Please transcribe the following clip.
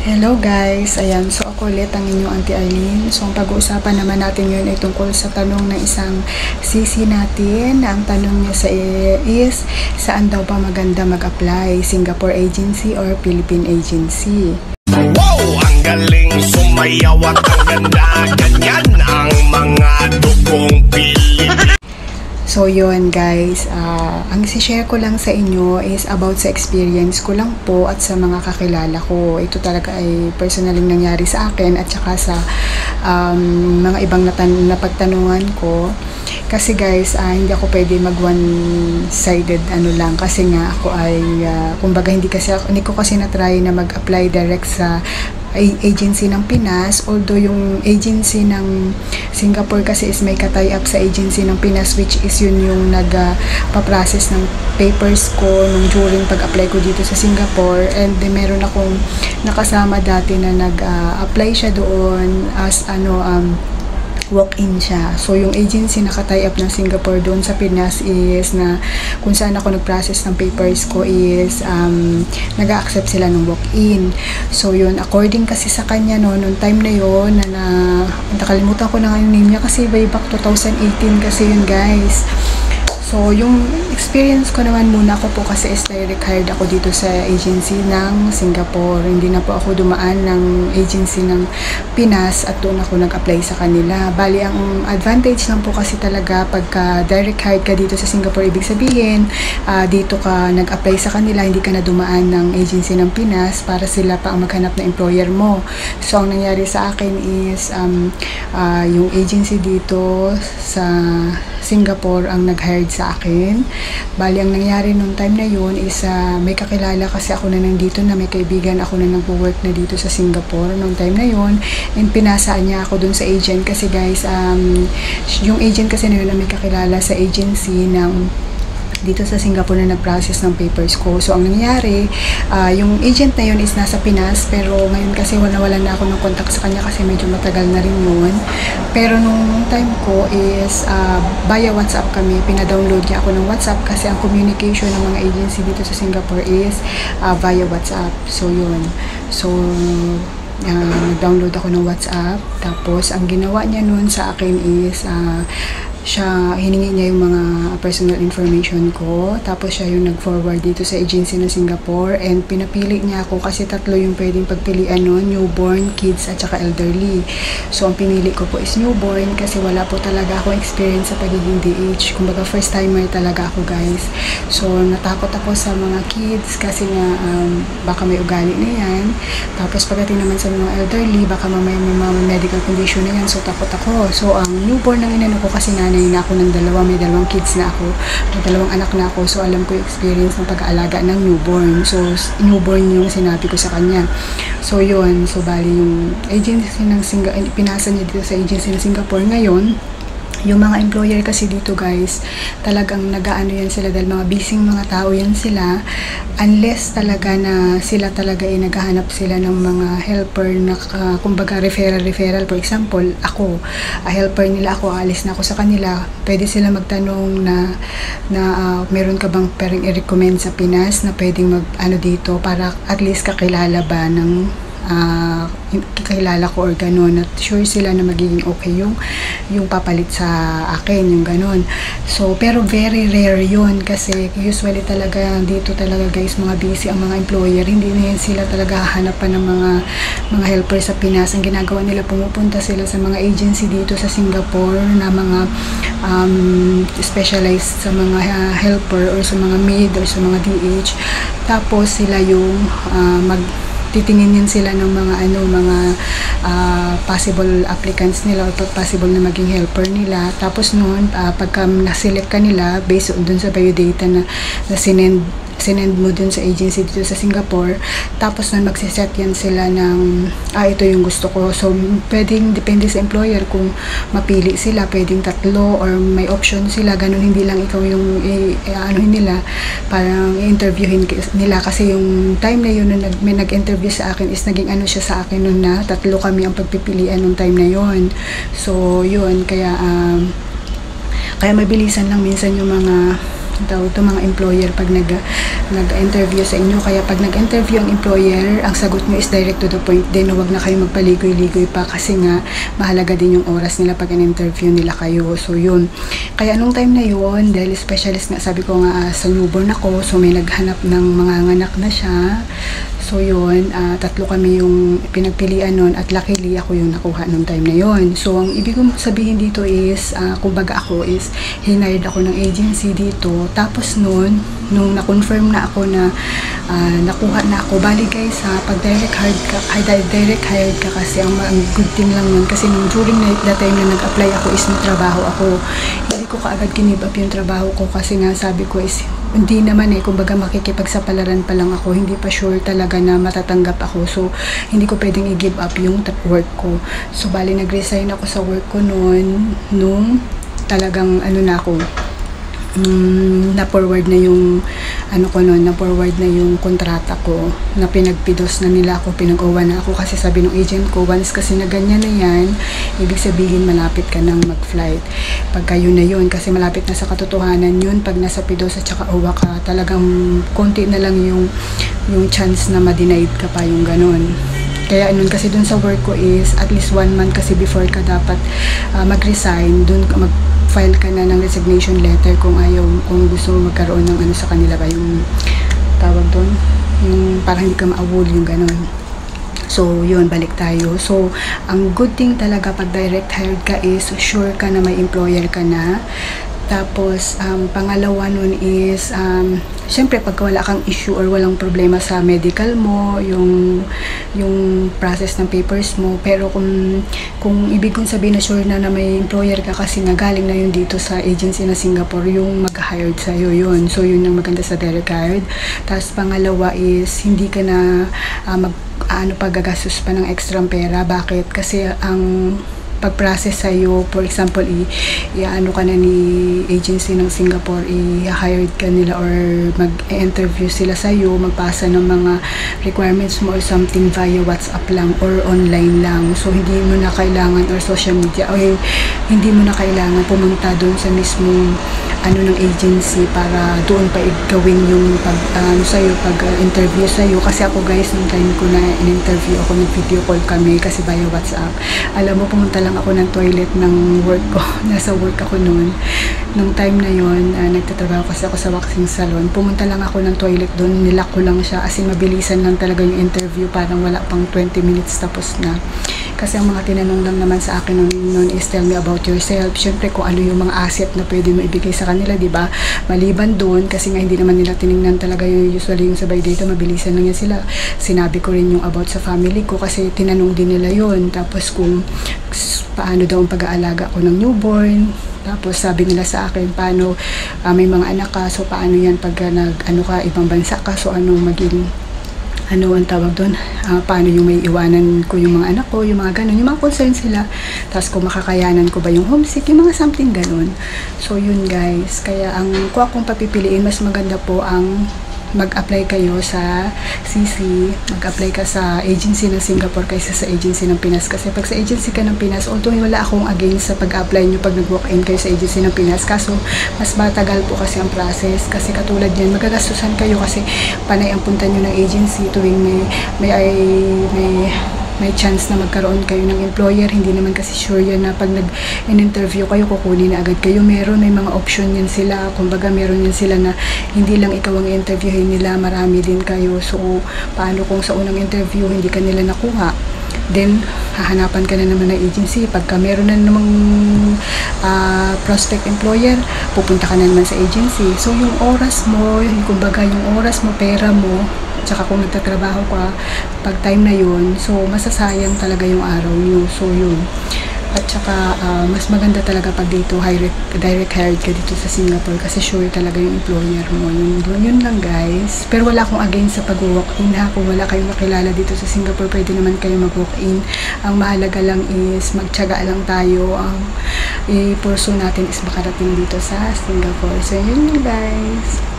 Hello guys, ayan, so ako ulit ang inyong Auntie Arlene. So ang pag-uusapan naman natin yun ay tungkol sa tanong ng isang sisi natin. Ang tanong niya is, saan daw ba maganda mag-apply? Singapore agency or Philippine agency? Wow! Ang galing sumayaw at ang ganda. Ganyan ang mga dugong Pilipino. So yun guys, ang share ko lang sa inyo is about sa experience ko lang po at sa mga kakilala ko. Ito talaga ay personaling nangyari sa akin at saka sa mga ibang napagtanungan ko. Kasi guys, hindi ako pwede mag one-sided lang kasi nga ako ay kumbaga hindi ko kasi na-try na mag-apply direct sa agency ng Pinas, although yung agency ng Singapore kasi is may ka-tie up sa agency ng Pinas, which is yun yung nagpa-process ng papers ko nung during pag-apply ko dito sa Singapore. And meron akong nakasama dati na nag-apply siya doon as walk-in siya. So, yung agency na ka-tie up ng Singapore doon sa Pinas is na kung saan ako nag-process ng papers ko is nag-accept sila ng walk-in. So, yun, according kasi sa kanya no, nung time na yun, nakalimutan ko na nga yung name niya kasi way back 2018 kasi yun guys. So, yung experience ko naman muna ako po kasi is direct hired ako dito sa agency ng Singapore. Hindi na po ako dumaan ng agency ng Pinas at doon ako nag-apply sa kanila. Bali, ang advantage lang po kasi talaga pagka direct hired ka dito sa Singapore, ibig sabihin, dito ka nag-apply sa kanila, hindi ka na dumaan ng agency ng Pinas para sila pa ang maghanap na employer mo. So, ang nangyari sa akin is yung agency dito sa Singapore ang nag-hired sa akin. Bali, ang nangyari nung time na yun is may kakilala kasi ako na nandito na may kaibigan ako na nag-work na dito sa Singapore nung time na yun, and pinasaan niya ako dun sa agent kasi guys, yung agent kasi na yun na may kakilala sa agency ng dito sa Singapore na nag-process ng papers ko. So, ang nangyari, yung agent na yun is nasa Pinas, pero ngayon kasi wala na ako ng contact sa kanya kasi medyo matagal na rin yun. Pero nung time ko is via WhatsApp kami, pina-download niya ako ng WhatsApp kasi ang communication ng mga agency dito sa Singapore is via WhatsApp. So, yun. So, nag-download ako ng WhatsApp. Tapos, ang ginawa niya nun sa akin is hiningi niya yung mga personal information ko, tapos siya yung nag-forward dito sa agency na Singapore, and pinapili niya ako kasi tatlo yung pwedeng pagpilian nun, newborn, kids, at saka elderly. So, ang pinili ko po is newborn kasi wala po talaga akong experience sa pagiging DH. Kumbaga, first timer talaga ako guys. So, natakot ako sa mga kids kasi nga baka may ugali na yan. Tapos, pagdating naman sa mga elderly, baka mamaya may mga medical condition na yan. So, takot ako. So, ang newborn ang inano ko kasi nanay na ako ng may dalawang kids na ako, may dalawang anak na ako, so alam ko yung experience ng pag-aalaga ng newborn. So, newborn yung sinabi ko sa kanya. So, yun. So, bali yung agency ng pinasa niya dito sa agency ng Singapore ngayon. Yung mga employer kasi dito guys, talagang nag-aano yan sila dahil mga busy mga tao yan sila, unless talaga na sila talaga ay naghahanap sila ng mga helper na kumbaga referral. For example, ako, helper nila ako, alis na ako sa kanila, pwede sila magtanong na meron ka bang pwedeng i-recommend sa Pinas na pwedeng dito para at least kakilala ba ng kakilala ko or ganun, at sure sila na magiging okay yung papalit sa akin, yung ganun. So, pero very rare yun kasi usually talaga dito talaga guys, mga busy ang mga employer, hindi na sila talaga hahanapan ng mga helper sa Pinas. Ang ginagawa nila, pumupunta sila sa mga agency dito sa Singapore na mga specialized sa mga helper or sa mga maid or sa mga DH, tapos sila yung titingin yan sila ng mga possible applicants nila or possible na maging helper nila. Tapos noon, pagka na-select ka nila based on dun sa biodata na sinend mo dun sa agency dito sa Singapore, tapos na magsiset yan sila ng ito yung gusto ko. So, pwedeng depende sa employer kung mapili sila, pwedeng tatlo or may option sila, ganun, hindi lang ikaw yung nila, parang i-interviewin nila. Kasi yung time na yun na may nag-interview sa akin is naging siya sa akin nun na tatlo kami ang pagpipilian nung time na yun. So, yun, kaya mabilisan lang minsan yung mga tawag ito, mga employer pag nag-interview sa inyo. Kaya pag nag-interview ang employer, ang sagot nyo is direct to the point din. Huwag na kayo magpaligoy-ligoy pa kasi nga mahalaga din yung oras nila pag in-interview nila kayo. So yun. Kaya nung time na yun, dahil specialist nga, sabi ko nga sa newborn ako, so may naghanap ng mga nganak na siya. So yun, 3 kami yung pinagpilian nun at luckily ako yung nakuha nung time na yun. So ang ibig kong sabihin dito is, kumbaga ako is hinired ako ng agency dito. Tapos nung na-confirm na ako na nakuha na ako, bali guys pag direct hired ka kasi ang good thing lang yun kasi during that time na nag-apply ako is may trabaho ako. Hindi ko kaagad kinib up yung trabaho ko kasi nga sabi ko is hindi naman kumbaga makikipagsapalaran pa lang ako, hindi pa sure talaga na matatanggap ako, so hindi ko pwedeng i-give up yung work ko. So bali nag-resign ako sa work ko noon nung talagang na ako na-forward na yung na-forward na yung kontrata ko, na pinagpidos na nila ako, pinag-uwa na ako kasi sabi ng agent ko, once kasi na ganyan na yan, ibig sabihin malapit ka nang mag-flight. Pagka yun na yun, kasi malapit na sa katotohanan yun, pag nasa pidos at saka uwa ka, talagang konti na lang yung chance na ma-denied ka pa, yung ganun. Kaya kasi dun sa work ko is at least 1 month kasi before ka dapat mag-resign, dun mag-file ka na ng resignation letter kung gusto mo magkaroon ng sa kanila ba, yung tawag dun, yung parang hindi ka ma-awol, yung ganun. So yun, balik tayo. So ang good thing talaga pag direct hired ka is sure ka na may employer ka na. Tapos, pangalawa nun is, syempre, pagka wala kang issue or walang problema sa medical mo, yung process ng papers mo, pero kung ibig kong sabihin na sure na may employer ka kasi galing na yun dito sa agency na Singapore, yung mag-hired sa'yo yun. So, yun ang maganda sa direct hired. Tapos, pangalawa is, hindi ka na paggagastos pa ng extra pera. Bakit? Kasi ang pag-process sa'yo, for example, ka na ni agency ng Singapore, i-hired ka nila or mag-interview sila sa'yo, magpasa ng mga requirements mo or something via WhatsApp lang or online lang. So, hindi mo na kailangan or social media, or hindi mo na kailangan pumunta doon sa mismong ng agency para doon pa gawin yung pag-interview sa'yo. Kasi ako guys, nung time ko na in-interview ako, nag-video call kami kasi via WhatsApp. Alam mo, pumunta lang ako ng toilet ng work ko. Nasa work ako noon. Nung time na yon, nagtatrabaho kasi ako sa waxing salon. Pumunta lang ako ng toilet doon, nilak ko lang siya. As in, mabilisan lang talaga yung interview. Parang wala pang 20 minutes tapos na. Kasi ang mga tinanong lang naman sa akin noon is tell me about yourself. Siyempre kung ano yung mga asset na pwede mo ibigay sa kanila, di ba? Maliban doon, kasi nga hindi naman nila tiningnan talaga yung usually yung sabay dito, mabilisan lang yan sila. Sinabi ko rin yung about sa family ko kasi tinanong din nila yon. Tapos kung paano daw ang pag-aalaga ko ng newborn. Tapos sabi nila sa akin, paano may mga anak ka, so paano yan pag ibang bansa ka, so ano maging ang tawag doon, paano yung may iwanan ko yung mga anak ko, yung mga ganun, yung mga concern sila, tapos kung makakayanan ko ba yung homesick, yung mga something ganun. So yun guys, kaya kung akong papipiliin, mas maganda po ang mag-apply kayo sa CC, mag-apply ka sa agency ng Singapore kaysa sa agency ng Pinas. Kasi pag sa agency ka ng Pinas, although wala akong against sa pag-apply nyo pag nag-walk-in kayo sa agency ng Pinas, kaso mas matagal po kasi ang process. Kasi katulad yan, magagastusan kayo kasi panay ang punta nyo ng agency tuwing may chance na magkaroon kayo ng employer. Hindi naman kasi sure yan na pag nag-interview kayo, kukunin na agad kayo. May mga option yan sila. Kumbaga, meron yan sila na hindi lang ikaw ang interviewin nila, marami din kayo. So, paano kung sa unang interview, hindi ka nila nakuha? Then, hahanapan ka na naman ng agency. Pagka meron na namang prospect employer, pupunta ka na naman sa agency. So, yung oras mo, kumbaga, yung oras mo, pera mo, tsaka kung nagtatrabaho ka pag time na yun, so masasayang talaga yung araw nyo. So yun, at saka mas maganda talaga pag dito direct hired ka dito sa Singapore kasi sure talaga yung employer mo. Yun lang guys. Pero wala akong against sa pag-walk-in ha. Kung wala kayong makilala dito sa Singapore, pwede naman kayo mag-walk-in. Ang mahalaga lang is magtiyaga lang tayo. Ang i-pursue natin is makarating dito sa Singapore. So yun guys.